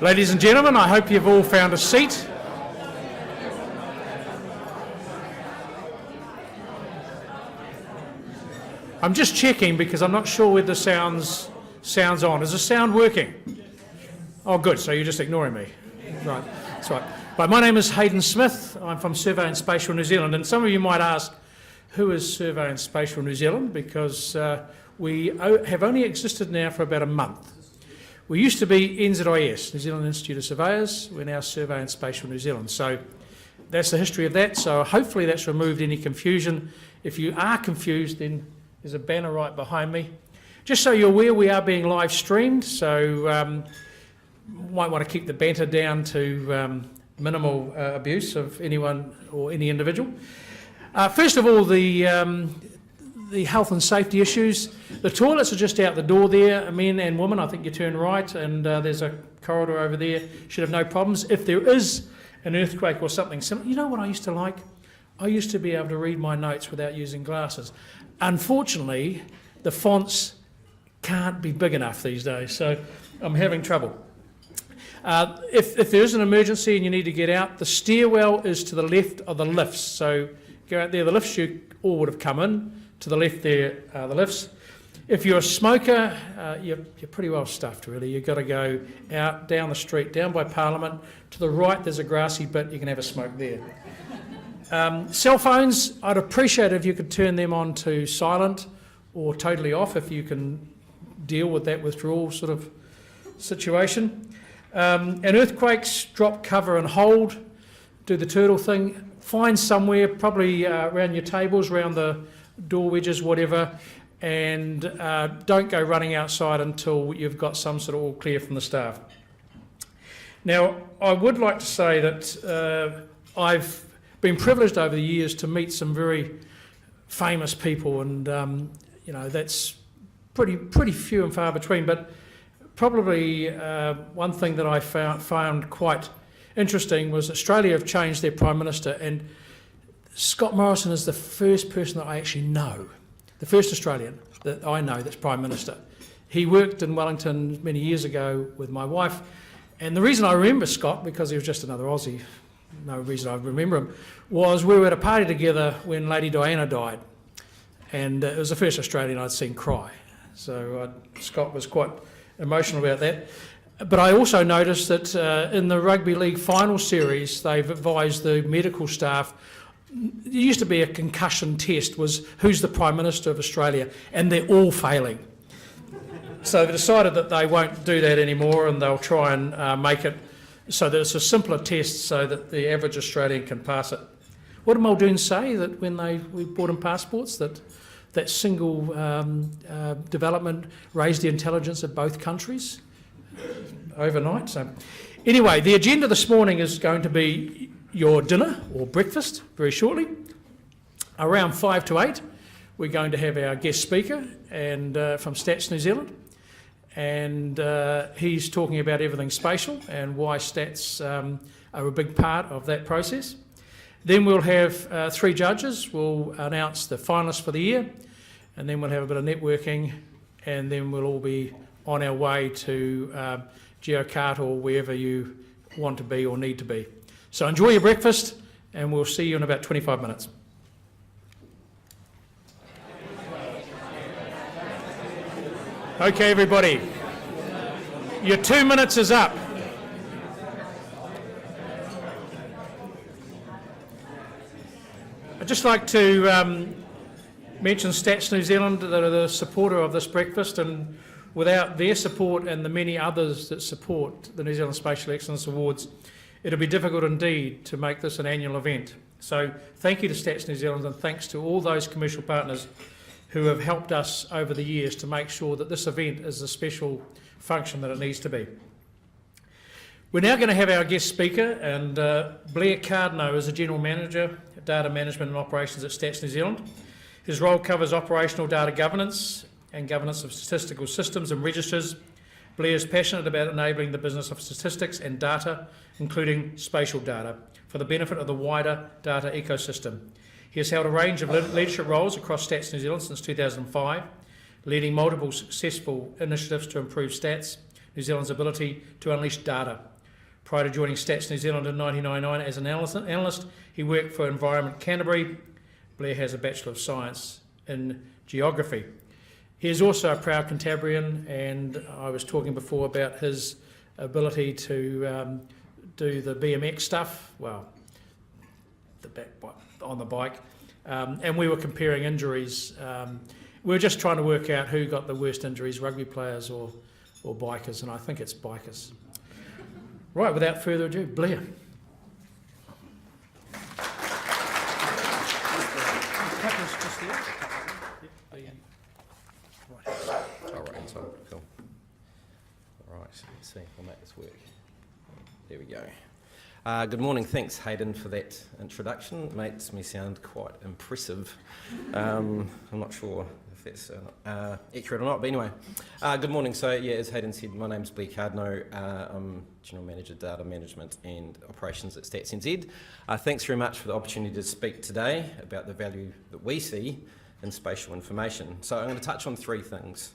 Ladies and gentlemen, I hope you've all found a seat. I'm just checking because I'm not sure whether the sound's on. Is the sound working? Oh, good, so you're just ignoring me. Right, that's right. Right, my name is Hayden Smith. I'm from Zealand Spatial New Zealand, and some of you might ask, who is Zealand Spatial New Zealand? Because we have only existed now for about a month. We used to be NZSEA, New Zealand Institute of Surveyors. We're now Zealand Spatial New Zealand. So that's the history of that. So hopefully that's removed any confusion. If you are confused, then there's a banner right behind me. Just so you're aware, we are being live streamed, so might want to keep the banter down to minimal abuse of anyone or any individual. First of all, the health and safety issues. The toilets are just out the door there, men and women. I think you turn right, and there's a corridor over there. Should have no problems. If there is an earthquake or something similar, you know what I used to like? I used to be able to read my notes without using glasses. Unfortunately, the fonts can't be big enough these days, so I'm having trouble. If there is an emergency and you need to get out, the stairwell is to the left of the lifts. So go out there, the lifts you all would have come in. To the left there are the lifts. If you're a smoker, you're pretty well stuffed really. You've got to go out, down the street, down by Parliament. To the right there's a grassy bit, you can have a smoke there. Cell phones, I'd appreciate if you could turn them on to silent or totally off if you can deal with that withdrawal sort of situation. And earthquakes, drop, cover and hold. Do the turtle thing. Find somewhere, probably around your tables, around the door wedges, whatever, and don't go running outside until you've got some sort of all clear from the staff. Now, I would like to say that I've been privileged over the years to meet some very famous people, and you know, that's pretty few and far between, but probably one thing that I found quite interesting was Australia have changed their Prime Minister, and Scott Morrison is the first person that I actually know, the first Australian that I know that's Prime Minister. He worked in Wellington many years ago with my wife, and the reason I remember Scott, because he was just another Aussie, no reason I remember him, was we were at a party together when Lady Diana died, and it was the first Australian I'd seen cry. So Scott was quite emotional about that. But I also noticed that in the Rugby League final series, they've advised the medical staff, there used to be a concussion test, was who's the Prime Minister of Australia, and they're all failing. So they decided that they won't do that anymore, and they'll try and make it so that it's a simpler test so that the average Australian can pass it. What did Muldoon say that when we bought in passports, that single development raised the intelligence of both countries overnight? So anyway, the agenda this morning is going to be your dinner or breakfast very shortly. Around 5 to 8, we're going to have our guest speaker and from Stats New Zealand, and he's talking about everything spatial and why stats are a big part of that process. Then we'll have 3 judges. We'll announce the finalists for the year, and then we'll have a bit of networking, and then we'll all be on our way to Geocart or wherever you want to be or need to be. So enjoy your breakfast, and we'll see you in about 25 minutes. Okay, everybody, your 2 minutes is up. I'd just like to mention Stats New Zealand that are the supporter of this breakfast, and without their support and the many others that support the New Zealand Spatial Excellence Awards, it'll be difficult indeed to make this an annual event. So thank you to Stats New Zealand, and thanks to all those commercial partners who have helped us over the years to make sure that this event is the special function that it needs to be. We're now going to have our guest speaker, and Blair Cardno is the General Manager, Data Management and Operations at Stats New Zealand. His role covers operational data governance and governance of statistical systems and registers. Blair is passionate about enabling the business of statistics and data, including spatial data, for the benefit of the wider data ecosystem. He has held a range of leadership roles across Stats New Zealand since 2005, leading multiple successful initiatives to improve stats, New Zealand's ability to unleash data. Prior to joining StatsNZ in 1999 as an analyst, he worked for Environment Canterbury. Blair has a Bachelor of Science in Geography. He is also a proud Cantabrian, and I was talking before about his ability to do the BMX stuff, well, on the bike, and we were comparing injuries. We were just trying to work out who got the worst injuries, rugby players or bikers, and I think it's bikers. Right, without further ado, Blair. Let's see, we'll make this work. There we go. Good morning, thanks Hayden for that introduction. It makes me sound quite impressive. I'm not sure if that's accurate or not, but anyway. Good morning, so yeah, as Hayden said, my name's Blair Cardno. I'm General Manager Data Management and Operations at StatsNZ. Thanks very much for the opportunity to speak today about the value that we see in spatial information. So I'm going to touch on three things.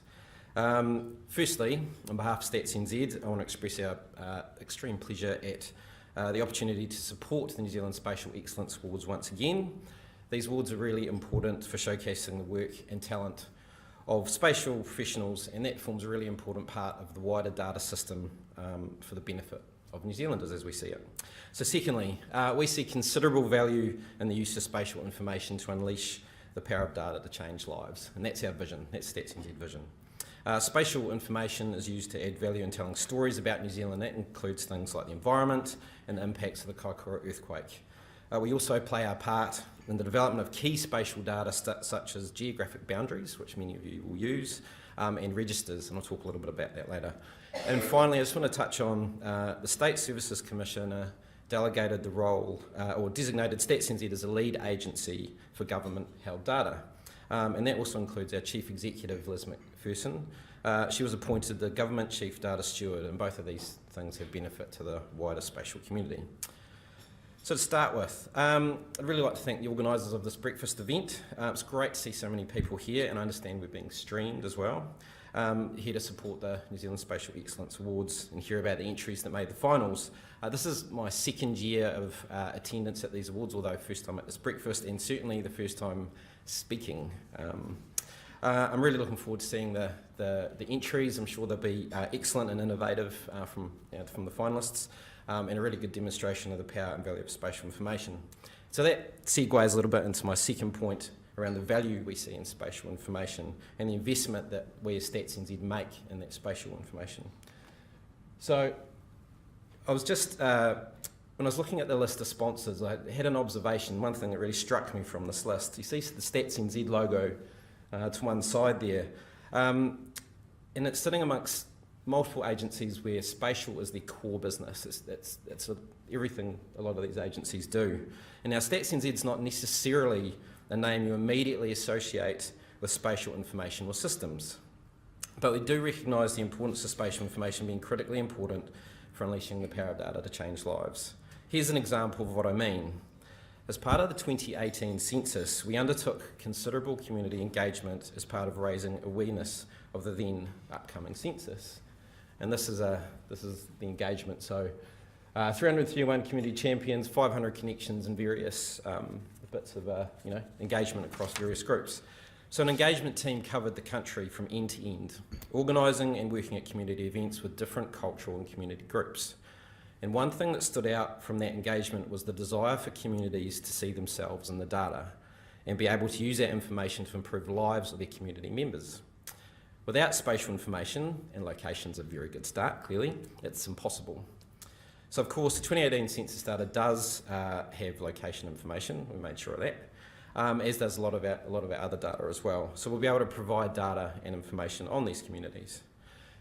Firstly, on behalf of StatsNZ, I want to express our extreme pleasure at the opportunity to support the New Zealand Spatial Excellence Awards once again. These awards are really important for showcasing the work and talent of spatial professionals, and that forms a really important part of the wider data system for the benefit of New Zealanders as we see it. So secondly, we see considerable value in the use of spatial information to unleash the power of data to change lives, and that's our vision, that's StatsNZ vision. Spatial information is used to add value in telling stories about New Zealand. That includes things like the environment and the impacts of the Kaikoura earthquake. We also play our part in the development of key spatial data such as geographic boundaries, which many of you will use, and registers, and I'll talk a little bit about that later. And finally, I just want to touch on the State Services Commissioner delegated the role, or designated StatsNZ as a lead agency for government-held data. And that also includes our Chief Executive, Liz McPherson. She was appointed the Government Chief Data Steward, and both of these things have benefit to the wider spatial community. So to start with, I'd really like to thank the organisers of this breakfast event. It's great to see so many people here, and I understand we're being streamed as well. Here to support the New Zealand Spatial Excellence Awards and hear about the entries that made the finals. This is my second year of attendance at these awards, although first time at this breakfast, and certainly the first time speaking. I'm really looking forward to seeing the entries. I'm sure they'll be excellent and innovative from the finalists, and a really good demonstration of the power and value of spatial information. So that segues a little bit into my second point around the value we see in spatial information and the investment that we as StatsNZ make in that spatial information. So I was just, when I was looking at the list of sponsors, I had an observation. One thing that really struck me from this list, you see the StatsNZ logo to one side there, and it's sitting amongst multiple agencies where spatial is their core business. That's everything a lot of these agencies do. And now StatsNZ is not necessarily a name you immediately associate with spatial information or systems, but we do recognise the importance of spatial information being critically important for unleashing the power of data to change lives. Here's an example of what I mean. As part of the 2018 census, we undertook considerable community engagement as part of raising awareness of the then upcoming census. And this is the engagement. So 331 community champions, 500 connections, and various bits of engagement across various groups. So an engagement team covered the country from end to end, organising and working at community events with different cultural and community groups. And one thing that stood out from that engagement was the desire for communities to see themselves in the data and be able to use that information to improve the lives of their community members. Without spatial information, and location's a very good start, clearly, it's impossible. So of course, the 2018 census data does have location information. We made sure of that, as does a lot of our other data as well. So we'll be able to provide data and information on these communities.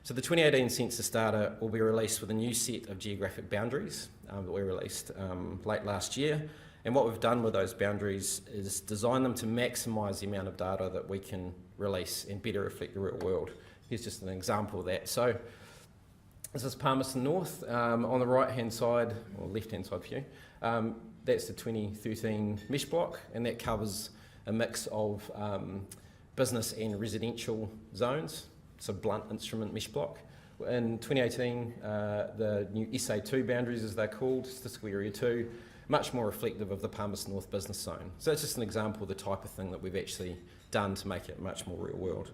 So the 2018 census data will be released with a new set of geographic boundaries that we released late last year. And what we've done with those boundaries is design them to maximise the amount of data that we can release and better reflect the real world. Here's just an example of that. So this is Palmerston North. On the right-hand side, or left-hand side for you, that's the 2013 mesh block, and that covers a mix of business and residential zones. It's a blunt instrument mesh block. In 2018, the new SA2 boundaries, as they're called, Statistical Area 2, much more reflective of the Palmerston North Business Zone. So that's just an example of the type of thing that we've actually done to make it much more real world.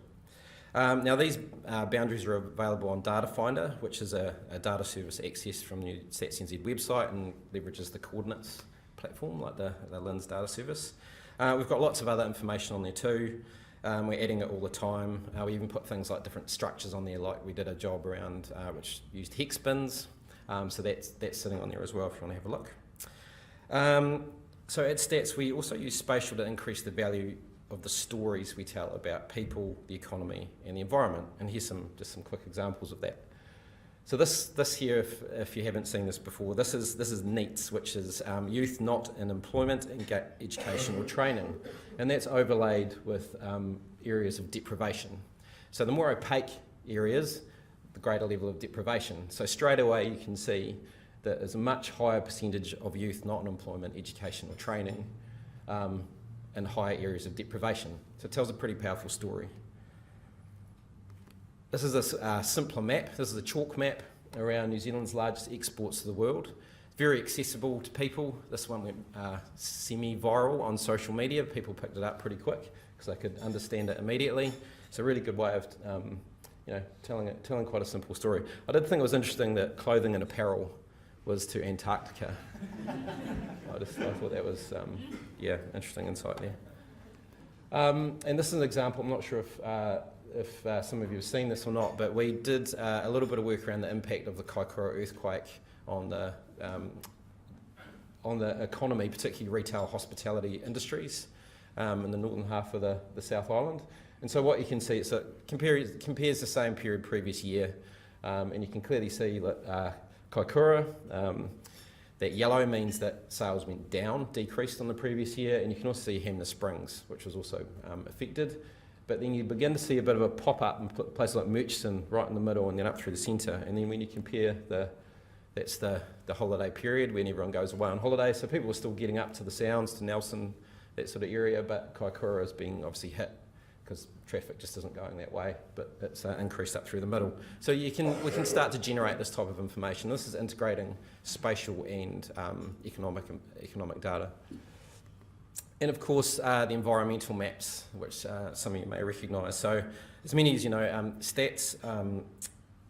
Now these boundaries are available on Data Finder, which is a data service accessed from the StatsNZ website and leverages the coordinates platform like the LINS data service. We've got lots of other information on there too. We're adding it all the time. We even put things like different structures on there, like we did a job around which used hex bins. So that's sitting on there as well if you want to have a look. So at Stats, we also use spatial to increase the value of the stories we tell about people, the economy, and the environment. And here's just some quick examples of that. So this here, if you haven't seen this before, this is NEETS, which is youth not in employment, education, or training, and that's overlaid with areas of deprivation. So the more opaque areas, the greater level of deprivation. So straight away you can see that there's a much higher percentage of youth not in employment, education, or training, in higher areas of deprivation. So it tells a pretty powerful story. This is a simpler map. This is a chalk map around New Zealand's largest exports to the world. Very accessible to people. This one went semi-viral on social media. People picked it up pretty quick because they could understand it immediately. It's a really good way of telling quite a simple story. I did think it was interesting that clothing and apparel was to Antarctica. I thought that was, interesting insight there. And this is an example, I'm not sure if some of you have seen this or not, but we did a little bit of work around the impact of the Kaikoura earthquake on the economy, particularly retail hospitality industries in the northern half of the South Island. And so what you can see, it compares the same period previous year, and you can clearly see that Kaikoura, that yellow means that sales went down, decreased on the previous year, and you can also see Hamner Springs, which was also affected. But then you begin to see a bit of a pop-up in places like Murchison, right in the middle, and then up through the centre. And then when you compare that's the holiday period when everyone goes away on holiday, so people are still getting up to the Sounds, to Nelson, that sort of area, but Kaikoura is being obviously hit because traffic just isn't going that way, but it's increased up through the middle. So we can start to generate this type of information. This is integrating spatial and economic data. And of course, the environmental maps, which some of you may recognise. So as many as you know, Stats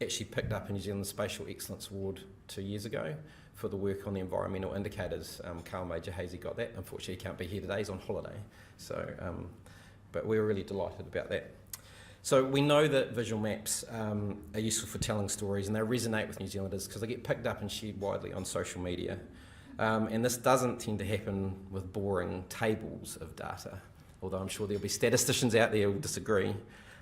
actually picked up a New Zealand Spatial Excellence Award 2 years ago for the work on the environmental indicators. Carl Major Hazy got that. Unfortunately, he can't be here today, he's on holiday. So, but we were really delighted about that. So we know that visual maps are useful for telling stories, and they resonate with New Zealanders because they get picked up and shared widely on social media. And this doesn't tend to happen with boring tables of data, although I'm sure there'll be statisticians out there who will disagree.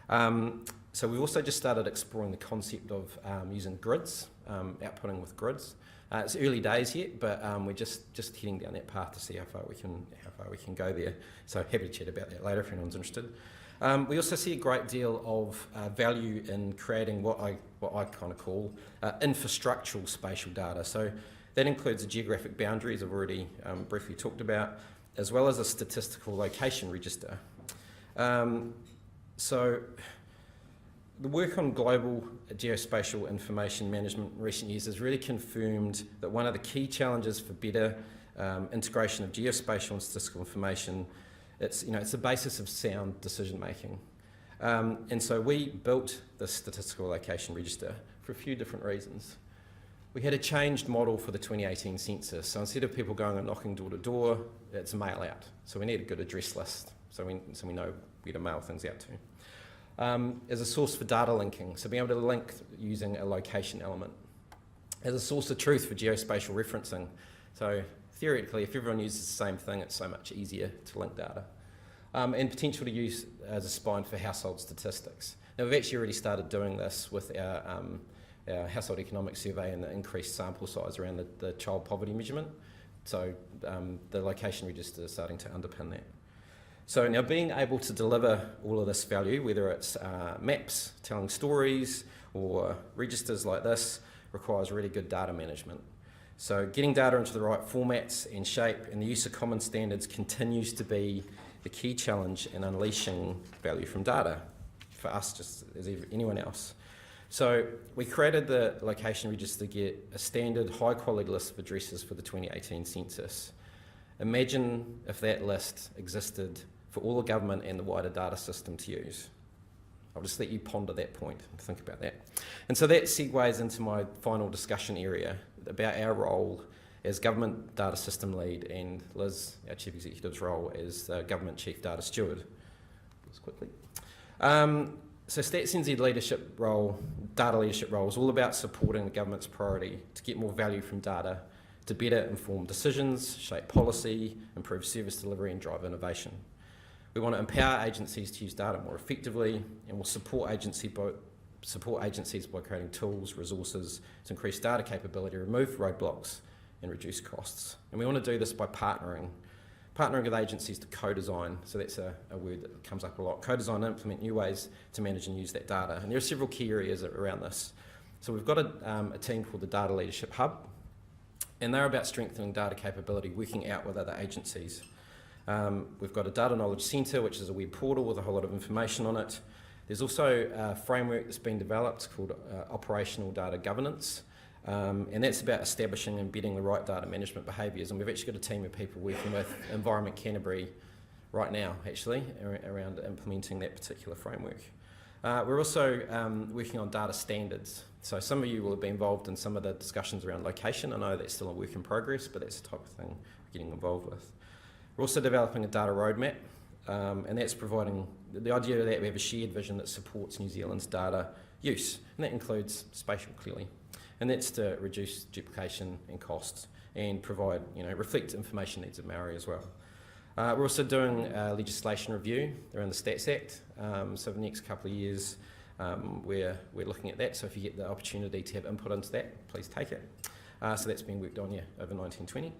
So we've also just started exploring the concept of using grids, outputting with grids. It's early days yet, but we're just heading down that path to see how far we can go there. So happy to chat about that later if anyone's interested. We also see a great deal of value in creating what I kind of call infrastructural spatial data. So that includes the geographic boundaries I've already briefly talked about, as well as a statistical location register. So the work on global geospatial information management in recent years has really confirmed that one of the key challenges for better integration of geospatial and statistical information, it's the basis of sound decision making. And so we built the statistical location register for a few different reasons. We had a changed model for the 2018 census. So instead of people going and knocking door to door, it's mail out. So we need a good address list so we know where to mail things out to. As a source for data linking, so being able to link using a location element. As a source of truth for geospatial referencing. So theoretically, if everyone uses the same thing, it's so much easier to link data. And potential to use as a spine for household statistics. Now we've actually already started doing this with our household economic survey and the increased sample size around the child poverty measurement. So the location register is starting to underpin that. So now being able to deliver all of this value, whether it's maps, telling stories, or registers like this, requires really good data management. So getting data into the right formats and shape and the use of common standards continues to be the key challenge in unleashing value from data for us just as anyone else. So we created the location register to get a standard high quality list of addresses for the 2018 census. Imagine if that list existed for all the government and the wider data system to use. I'll just let you ponder that point and think about that. And so that segues into my final discussion area about our role as government data system lead and Liz, our chief executive's role as the government chief data steward. Just quickly. So StatsNZ leadership role, data leadership role, is all about supporting the government's priority to get more value from data, to better inform decisions, shape policy, improve service delivery and drive innovation. We want to empower agencies to use data more effectively, and we'll support agencies by creating tools, resources to increase data capability, remove roadblocks and reduce costs. And we want to do this by partnering with agencies to co-design, so that's a word that comes up a lot, co-design and implement new ways to manage and use that data. And there are several key areas around this. So we've got a team called the Data Leadership Hub, and they're about strengthening data capability, working out with other agencies. We've got a Data Knowledge Centre, which is a web portal with a whole lot of information on it. There's also a framework that's been developed called Operational Data Governance, and that's about establishing and embedding the right data management behaviours. And we've actually got a team of people working with Environment Canterbury right now, actually, around implementing that particular framework. We're also working on data standards. So some of you will have been involved in some of the discussions around location. I know that's still a work in progress, but that's the type of thing we're getting involved with. We're also developing a data roadmap, and that's providing the idea that we have a shared vision that supports New Zealand's data use, and that includes spatial, clearly. And that's to reduce duplication and costs and provide, reflect information needs of Maori as well. We're also doing a legislation review around the Stats Act. So for the next couple of years, we're looking at that. So if you get the opportunity to have input into that, please take it. So that's been worked on, over 1920.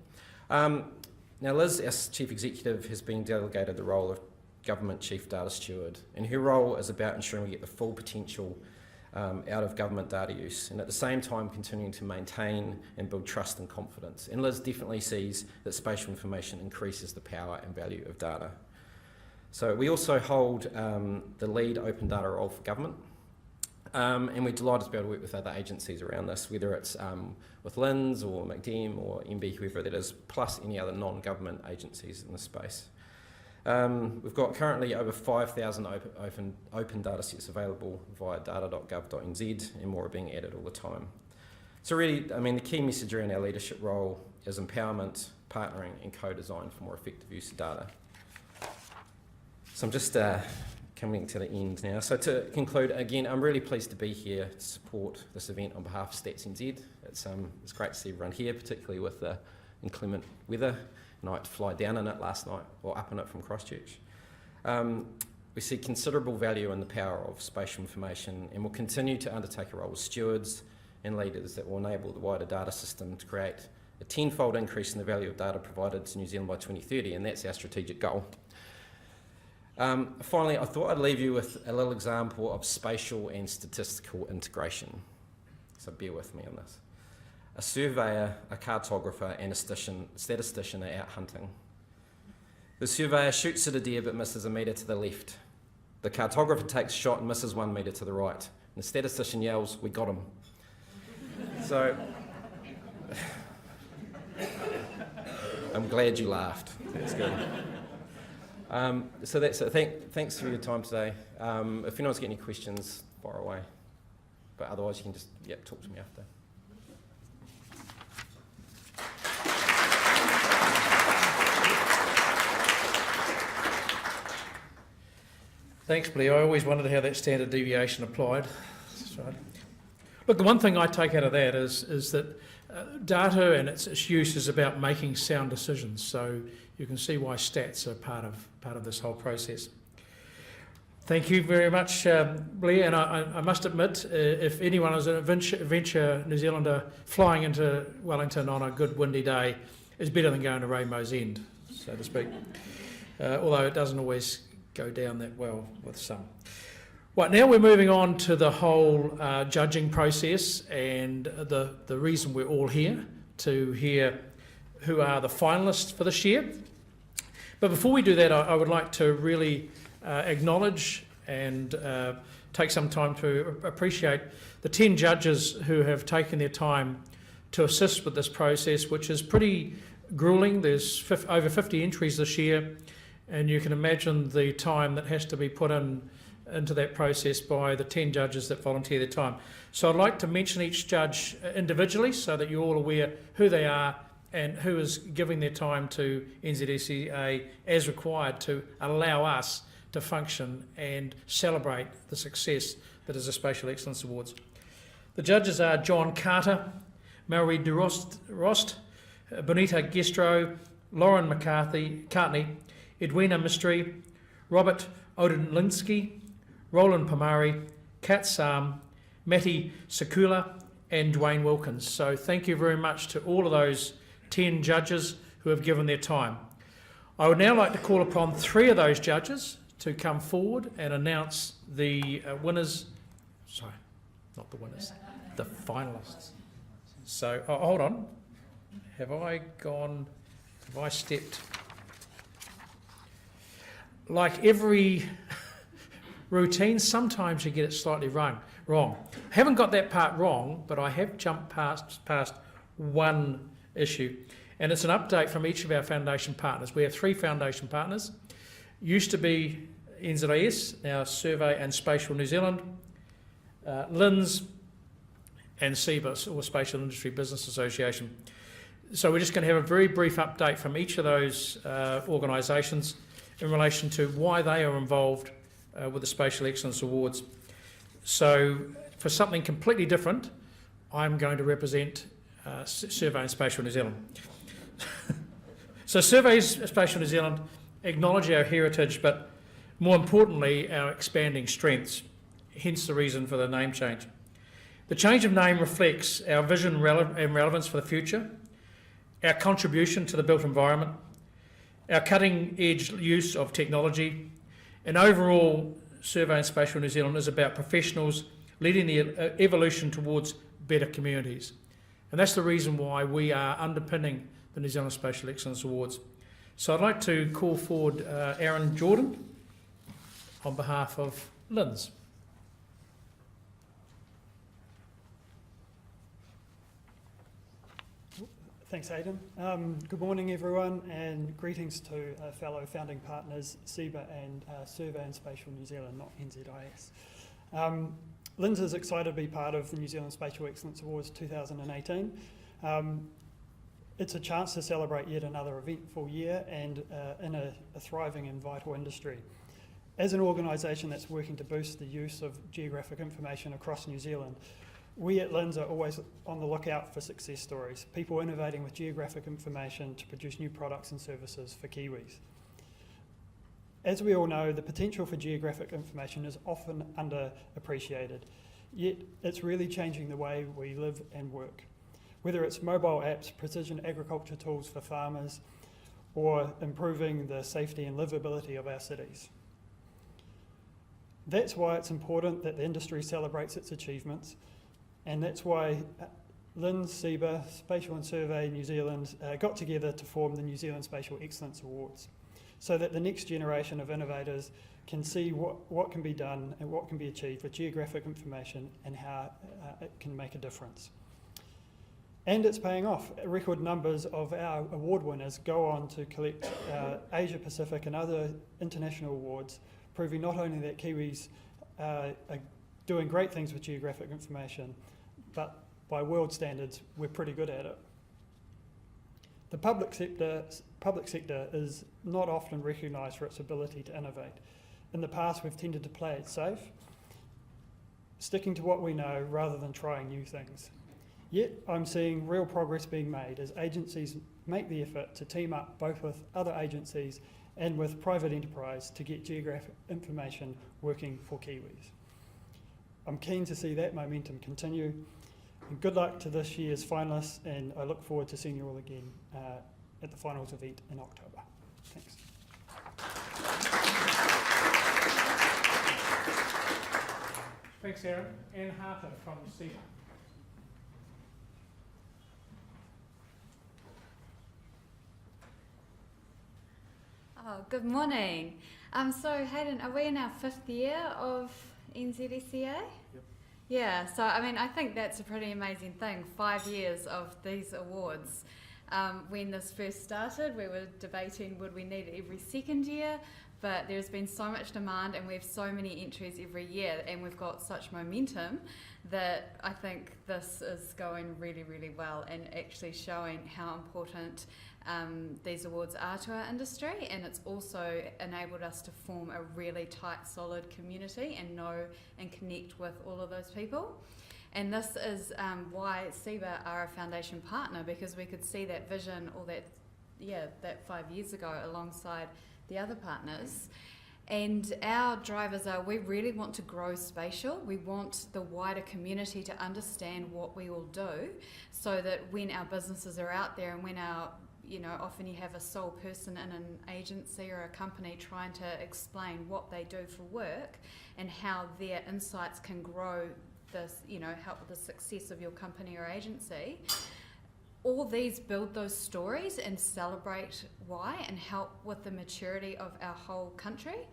Now Liz, our chief executive, has been delegated the role of government chief data steward, and her role is about ensuring we get the full potential out of government data use, and at the same time continuing to maintain and build trust and confidence. And Liz definitely sees that spatial information increases the power and value of data. So we also hold the lead open data role for government, and we're delighted to be able to work with other agencies around this, whether it's with LINZ or McDem or MB, whoever that is, plus any other non-government agencies in this space. We've got currently over 5,000 open data sets available via data.gov.nz, and more are being added all the time. So really, the key message around our leadership role is empowerment, partnering and co-design for more effective use of data. So I'm just coming to the end now. So to conclude, again, I'm really pleased to be here to support this event on behalf of StatsNZ. It's great to see everyone here, particularly with the inclement weather. And I had to fly down in it last night, or up in it from Christchurch. We see considerable value in the power of spatial information, and will continue to undertake a role as stewards and leaders that will enable the wider data system to create a tenfold increase in the value of data provided to New Zealand by 2030, and that's our strategic goal. Finally, I thought I'd leave you with a little example of spatial and statistical integration. So bear with me on this. A surveyor, a cartographer and a statistician are out hunting. The surveyor shoots at a deer but misses a metre to the left. The cartographer takes a shot and misses 1 metre to the right. And the statistician yells, "We got him." So, I'm glad you laughed. That's good. So that's it. Thanks for your time today. If anyone's got any questions, fire away. But otherwise you can just talk to me after. Thanks, Blair. I always wondered how that standard deviation applied. That's right. Look, the one thing I take out of that is that data and its use is about making sound decisions. So you can see why stats are part of this whole process. Thank you very much, Blair. And I must admit, if anyone is an adventure New Zealander flying into Wellington on a good windy day, is better than going to Rainbow's End, so to speak. Although it doesn't always go down that well with some. Right, now we're moving on to the whole judging process, and the reason we're all here, to hear who are the finalists for this year. But before we do that, I would like to really acknowledge and take some time to appreciate the 10 judges who have taken their time to assist with this process, which is pretty gruelling. There's over 50 entries this year, and you can imagine the time that has to be put into that process by the 10 judges that volunteer their time. So I'd like to mention each judge individually so that you're all aware who they are and who is giving their time to NZSEA as required to allow us to function and celebrate the success that is the Spatial Excellence Awards. The judges are John Carter, Marie de Rost, Bonita Gestro, Lauren Cartney, Edwina Mystery, Robert Odenlinsky, Roland Pomari, Kat Sam, Matty Sekula, and Dwayne Wilkins. So thank you very much to all of those 10 judges who have given their time. I would now like to call upon 3 of those judges to come forward and announce the winners. Sorry, not the winners, the finalists. So, hold on. Have I stepped? Like every routine, sometimes you get it slightly wrong. Haven't got that part wrong, but I have jumped past one issue, and it's an update from each of our foundation partners. We have 3 foundation partners. Used to be NZS, now Survey and Spatial New Zealand, LINZ, and SEBA, or Spatial Industry Business Association. So we're just going to have a very brief update from each of those organisations in relation to why they are involved with the Spatial Excellence Awards. So for something completely different, I'm going to represent Survey and Spatial New Zealand. So Survey and Spatial New Zealand acknowledge our heritage, but more importantly, our expanding strengths, hence the reason for the name change. The change of name reflects our vision and relevance for the future, our contribution to the built environment, our cutting-edge use of technology, and overall, Survey and Spatial New Zealand is about professionals leading the evolution towards better communities. And that's the reason why we are underpinning the New Zealand Spatial Excellence Awards. So I'd like to call forward Aaron Jordan on behalf of LINZ. Thanks, Aidan. Good morning, everyone, and greetings to fellow founding partners, SEBA and Survey and Spatial New Zealand, not NZIS. LINZ is excited to be part of the New Zealand Spatial Excellence Awards 2018. It's a chance to celebrate yet another eventful year and in a thriving and vital industry. As an organisation that's working to boost the use of geographic information across New Zealand, we at LINZ are always on the lookout for success stories, people innovating with geographic information to produce new products and services for Kiwis. As we all know, the potential for geographic information is often underappreciated, yet it's really changing the way we live and work. Whether it's mobile apps, precision agriculture tools for farmers, or improving the safety and livability of our cities. That's why it's important that the industry celebrates its achievements, and that's why LINZ, SEBA, Spatial and Survey New Zealand got together to form the New Zealand Spatial Excellence Awards, so that the next generation of innovators can see what can be done and what can be achieved with geographic information and how it can make a difference. And it's paying off. Record numbers of our award winners go on to collect Asia Pacific and other international awards, proving not only that Kiwis are doing great things with geographic information, but by world standards, we're pretty good at it. The public sector is not often recognised for its ability to innovate. In the past, we've tended to play it safe, sticking to what we know rather than trying new things. Yet, I'm seeing real progress being made as agencies make the effort to team up both with other agencies and with private enterprise to get geographic information working for Kiwis. I'm keen to see that momentum continue. And good luck to this year's finalists, and I look forward to seeing you all again at the finals event in October. Thanks. Thanks, Aaron. Anne Harper from SEBA. Oh, good morning. So Hayden, are we in our 5th year of NZSEA? Yep. Yeah, so I mean, I think that's a pretty amazing thing. 5 years of these awards. When this first started, we were debating would we need it every second year, but there's been so much demand and we have so many entries every year and we've got such momentum that I think this is going really, really well and actually showing how important these awards are to our industry, and it's also enabled us to form a really tight, solid community and know and connect with all of those people. And this is why SEBA are a foundation partner, because we could see that vision or that 5 years ago alongside the other partners. And our drivers are, we really want to grow spatial. We want the wider community to understand what we all do, so that when our businesses are out there and when often you have a sole person in an agency or a company trying to explain what they do for work and how their insights can grow this, help with the success of your company or agency. All these build those stories and celebrate why and help with the maturity of our whole country.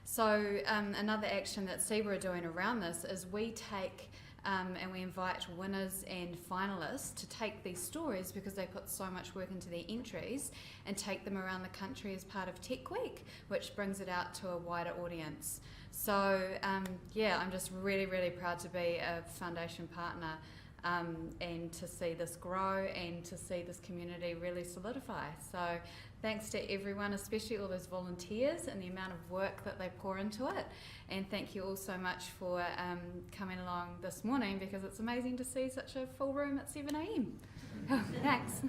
So another action that SEBA are doing around this is we take and we invite winners and finalists to take these stories, because they put so much work into their entries, and take them around the country as part of Tech Week, which brings it out to a wider audience. So I'm just really, really proud to be a foundation partner and to see this grow and to see this community really solidify. So thanks to everyone, especially all those volunteers and the amount of work that they pour into it. And thank you all so much for coming along this morning, because it's amazing to see such a full room at 7 a.m. Thanks.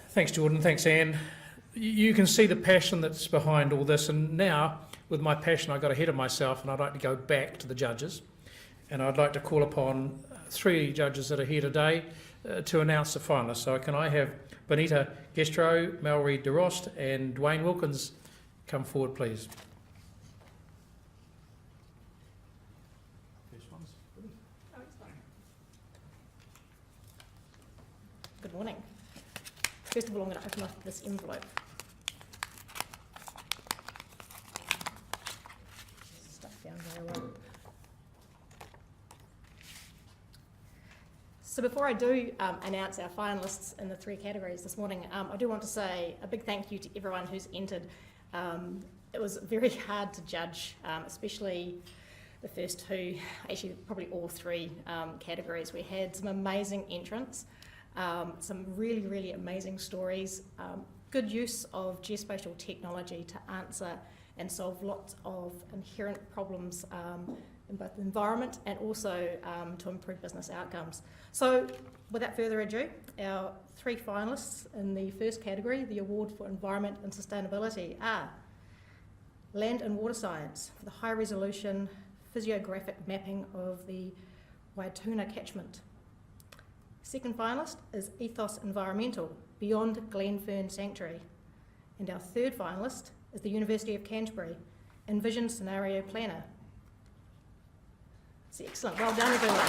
Thanks, Jordan. Thanks, Anne. You can see the passion that's behind all this, and now, with my passion, I got ahead of myself, and I'd like to go back to the judges, and I'd like to call upon 3 judges that are here today to announce the finalists. So can I have Benita Gestro, Mallory DeRost and Dwayne Wilkins come forward, please? Good morning. First of all, I'm going to open up this envelope. Stuck down very well. So before I do announce our finalists in the 3 categories this morning, I do want to say a big thank you to everyone who's entered. It was very hard to judge, especially the first 2, actually probably all 3 categories. We had some amazing entrants, some really, really amazing stories, good use of geospatial technology to answer and solve lots of inherent problems in both the environment and also to improve business outcomes. So without further ado, our 3 finalists in the first category, the Award for Environment and Sustainability, are Land and Water Science for the high resolution physiographic mapping of the Waituna catchment. Second finalist is Ethos Environmental, Beyond Glenfern Sanctuary. And our third finalist is the University of Canterbury, Envision Scenario Planner. It's excellent, well done everyone.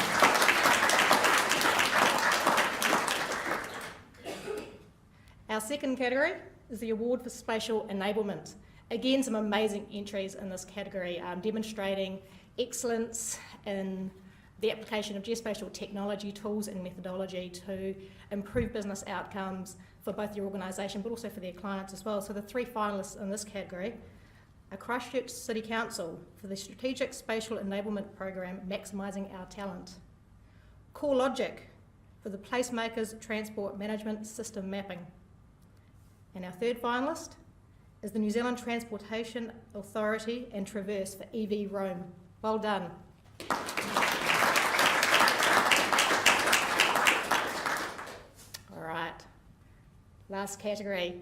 Our second category is the Award for Spatial Enablement. Again, some amazing entries in this category, demonstrating excellence in the application of geospatial technology, tools and methodology to improve business outcomes for both your organisation but also for their clients as well. So the 3 finalists in this category are Christchurch City Council for the Strategic Spatial Enablement Program Maximising Our Talent, CoreLogic for the Placemakers Transport Management System Mapping, and our third finalist is the New Zealand Transportation Authority and Traverse for EV Roam. Well done. All right, last category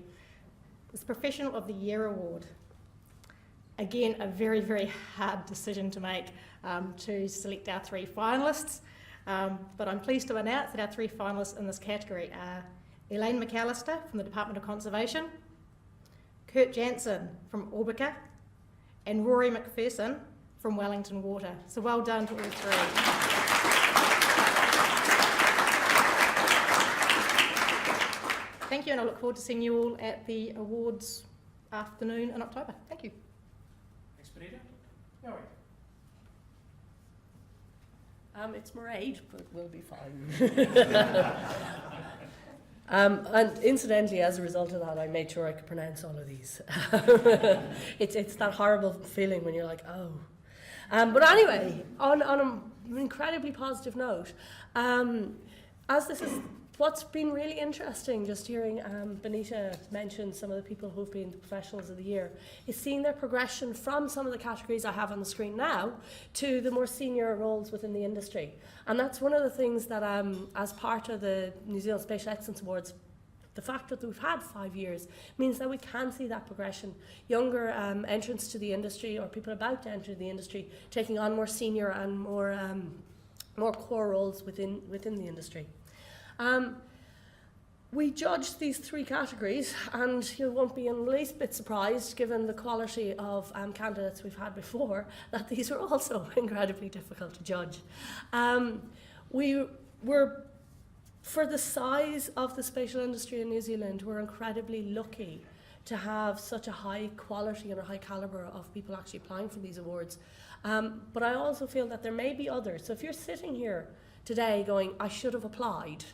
is Professional of the Year Award. Again, a very, very hard decision to make to select our 3 finalists, but I'm pleased to announce that our 3 finalists in this category are Elaine McAllister from the Department of Conservation, Kurt Jansen from Orbica, and Rory McPherson from Wellington Water. So well done to all 3. Thank you, and I look forward to seeing you all at the awards afternoon in October. Thank you. Thanks, Benita. Yuri. It's Mairead, but we'll be fine. And incidentally, as a result of that, I made sure I could pronounce all of these. It's that horrible feeling when you're like, oh. But anyway, on an incredibly positive note, as this is what's been really interesting, just hearing Benita mention some of the people who've been the professionals of the year, is seeing their progression from some of the categories I have on the screen now to the more senior roles within the industry. And that's one of the things that, as part of the New Zealand Spatial Excellence Awards, the fact that we've had 5 years means that we can see that progression. Younger entrants to the industry, or people about to enter the industry, taking on more senior and more core roles within the industry. We judged these 3 categories, and you won't be in the least bit surprised, given the quality of candidates we've had before, that these were also incredibly difficult to judge. We were, for the size of the spatial industry in New Zealand, we're incredibly lucky to have such a high quality and a high calibre of people actually applying for these awards. But I also feel that there may be others. So if you're sitting here today going, I should have applied,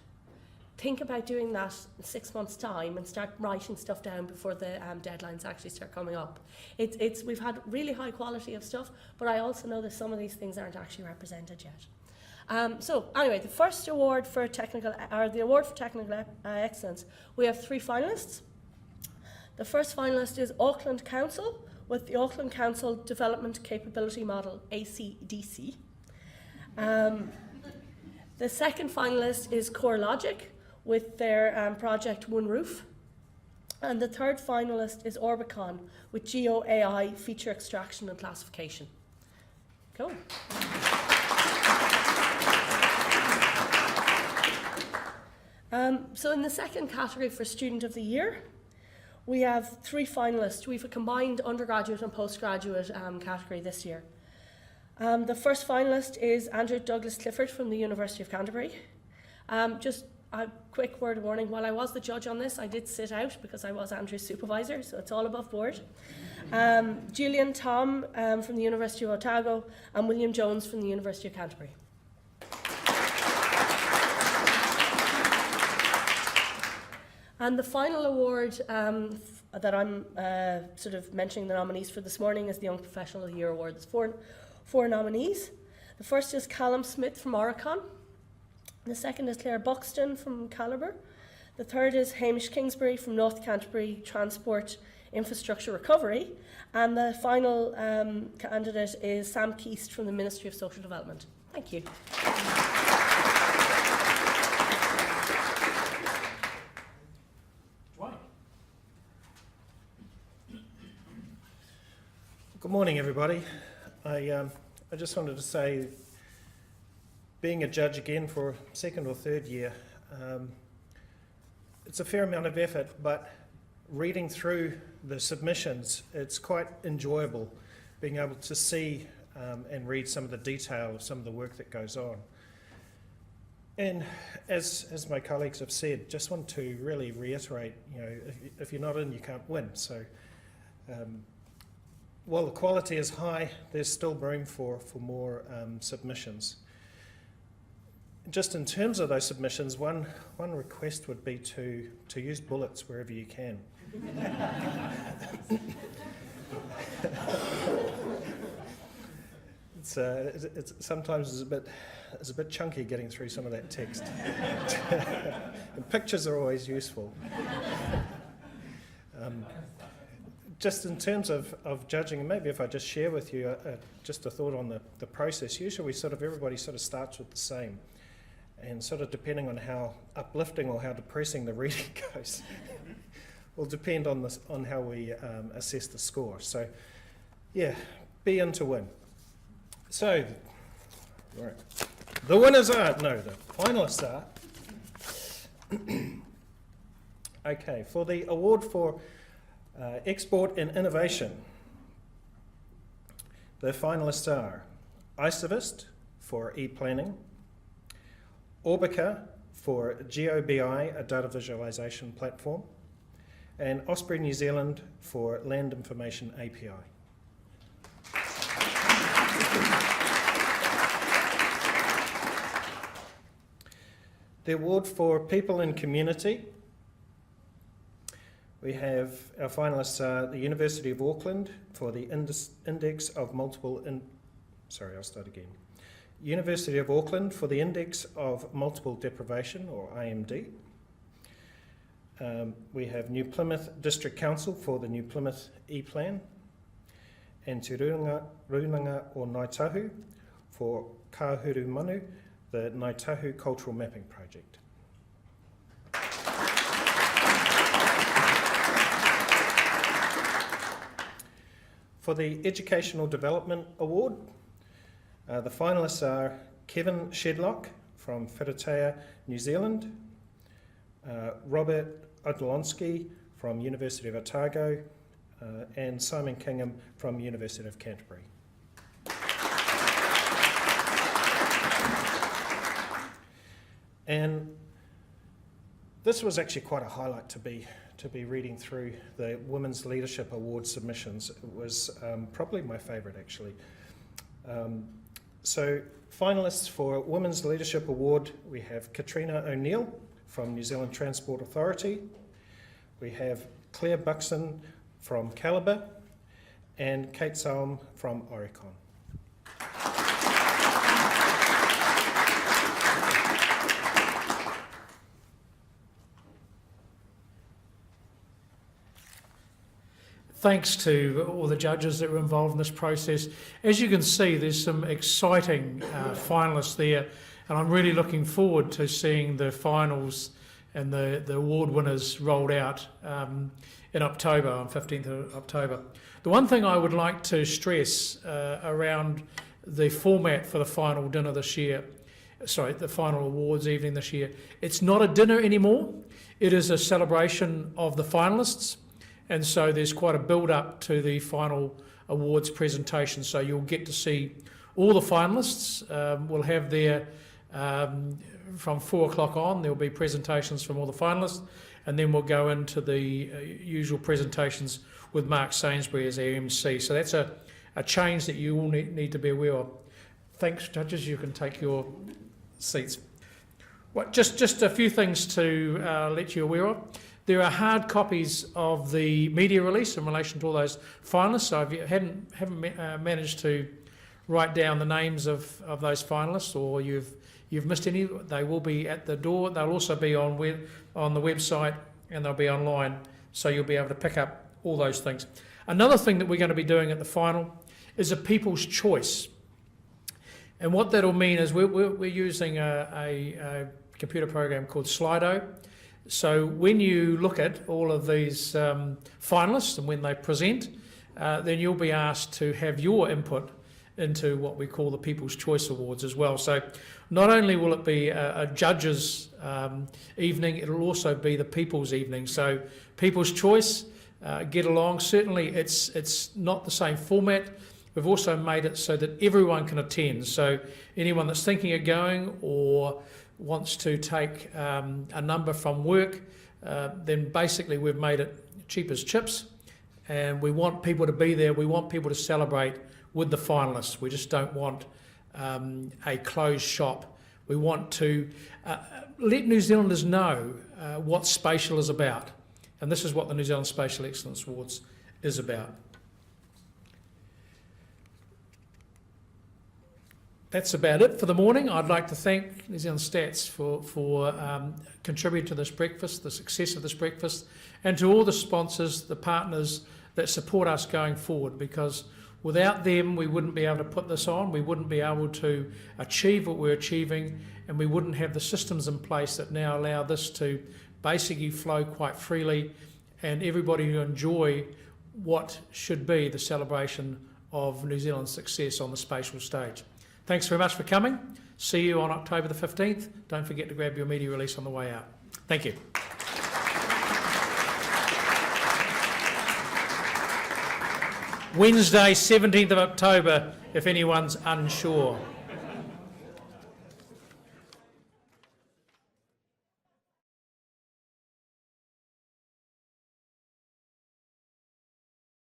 think about doing that in 6 months' time and start writing stuff down before the deadlines actually start coming up. We've had really high quality of stuff, but I also know that some of these things aren't actually represented yet. So anyway, the first award for technical, or the award for technical excellence, we have 3 finalists. The first finalist is Auckland Council with the Auckland Council Development Capability Model, ACDC. The second finalist is CoreLogic with their project One Roof. And the third finalist is Orbicon with GeoAI feature extraction and classification. Cool. So in the second category for Student of the Year, we have 3 finalists. We have a combined undergraduate and postgraduate category this year. The first finalist is Andrew Douglas Clifford from the University of Canterbury. Just a quick word of warning, while I was the judge on this, I did sit out because I was Andrew's supervisor, so it's all above board. Julian Tom from the University of Otago, and William Jones from the University of Canterbury. And the final award that I'm sort of mentioning the nominees for this morning is the Young Professional of the Year Award. There's four nominees. The first is Callum Smith from Oricon. The second is Claire Buxton from Calibre. The third is Hamish Kingsbury from North Canterbury Transport Infrastructure Recovery. And the final candidate is Sam Keast from the Ministry of Social Development. Thank you. Good morning, everybody. I just wanted to say, being a judge again for second or third year, it's a fair amount of effort, but reading through the submissions, it's quite enjoyable being able to see and read some of the detail of some of the work that goes on. And as my colleagues have said, just want to really reiterate, if you're not in, you can't win. So while the quality is high, there's still room for more submissions. Just in terms of those submissions, one request would be to use bullets wherever you can. It's sometimes it's a bit chunky getting through some of that text. And pictures are always useful. Just in terms of judging, and maybe if I just share with you just a thought on the process. Usually everybody sort of starts with the same, and sort of depending on how uplifting or how depressing the reading goes will depend on how we assess the score. So yeah, be in to win. So right. The winners are, the finalists are, okay, for the award for Export and Innovation, the finalists are Isovist for e-planning, Orbica for GeoBI, a data visualization platform, and Osprey New Zealand for Land Information API. The award for People and Community. We have our finalists are the University of Auckland for the Index of Multiple... University of Auckland for the Index of Multiple Deprivation, or IMD. We have New Plymouth District Council for the New Plymouth E-Plan, and Te Runanga o Ngaitahu for Kahuru Manu, the Ngaitahu Cultural Mapping Project. For the Educational Development Award, the finalists are Kevin Shedlock from Whiratea, New Zealand, Robert Odlonsky from University of Otago, and Simon Kingham from University of Canterbury. And this was actually quite a highlight to be reading through the Women's Leadership Award submissions. It was probably my favourite, actually. So finalists for Women's Leadership Award, we have Katrina O'Neill from New Zealand Transport Authority. We have Claire Buxton from Calibre, and Kate Salm from Oricon. Thanks to all the judges that were involved in this process. As you can see, there's some exciting finalists there, and I'm really looking forward to seeing the finals and the award winners rolled out in October, on 15th of October. The one thing I would like to stress around the format for the final dinner this year, the final awards evening this year, it's not a dinner anymore. It is a celebration of the finalists. And so there's quite a build-up to the final awards presentation. So you'll get to see all the finalists. We'll have their, from 4 o'clock on, there'll be presentations from all the finalists. And then we'll go into the usual presentations with Mark Sainsbury as our MC. So that's a change that you all need to be aware of. Thanks, judges. You can take your seats. Well, just a few things to let you aware of. There are hard copies of the media release in relation to all those finalists. So if you haven't managed to write down the names of those finalists, or you've missed any, they will be at the door. They'll also be on the website, and they'll be online, so you'll be able to pick up all those things. Another thing that we're going to be doing at the final is a People's Choice. And what that'll mean is we're using a computer program called Slido. So when you look at all of these finalists and when they present, then you'll be asked to have your input into what we call the People's Choice Awards as well. So not only will it be a judges' evening, it'll also be the people's evening. So People's Choice, get along. Certainly it's not the same format. We've also made it so that everyone can attend. So anyone that's thinking of going or wants to take a number from work, then basically we've made it cheap as chips, and we want people to be there. We want people to celebrate with the finalists. We just don't want a closed shop. We want to let New Zealanders know what spatial is about, and this is what the New Zealand Spatial Excellence Awards is about. That's about it for the morning. I'd like to thank New Zealand Stats for contributing to this breakfast, the success of this breakfast, and to all the sponsors, the partners that support us going forward, because without them we wouldn't be able to put this on, we wouldn't be able to achieve what we're achieving, and we wouldn't have the systems in place that now allow this to basically flow quite freely and everybody to enjoy what should be the celebration of New Zealand's success on the spatial stage. Thanks very much for coming. See you on October the 15th. Don't forget to grab your media release on the way out. Thank you. Wednesday, 17th of October, if anyone's unsure.